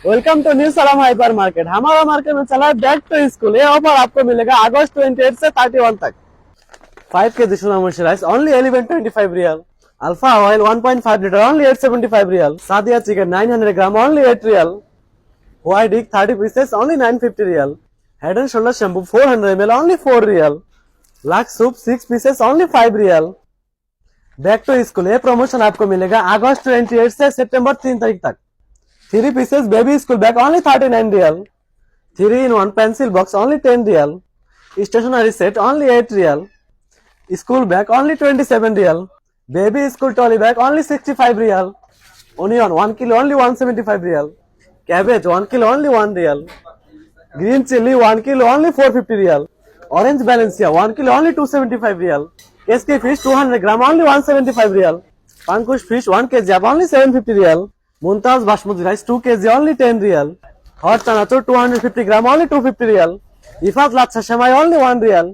Welcome to new सलाम hyper market. हमारा market में चला है बैक टू स्कूल। ये ऑफर आपको मिलेगा अगस्त 28 से 31 तक। 5 kg Sona mushroom rice only 1125 riyal. Alpha oil 1.5 litre only 875 riyal. Sadia chicken 900 gram only 8 riyal. White egg 30 pieces only 950 riyal. Head and shoulder shampoo 400 ml only 4 riyal. Lux soap 6 pieces only 5 riyal. Back to school ये promotion आपको मिलेगा अगस्त 28 से सितंबर 3 तारीख तक। 3 pieces baby school bag only 39 real. 3-in-1 pencil box only 10 real. Stationery set only 8 real. School bag only 27 real. Baby school trolley bag only 65 real. Onion 1 kilo only 175 real. Cabbage 1 kilo only 1 real. Green chili 1 kilo only 450 real. Orange Valencia 1 kilo only 275 real. SK fish 200 gram only 175 real. Pankush fish 1 kg only 750 real. Muntaaz basmati rice 2 kg only 10 real. Hot chanachur 250 gram only 250 real. Ifat latsa shamai only 1 real.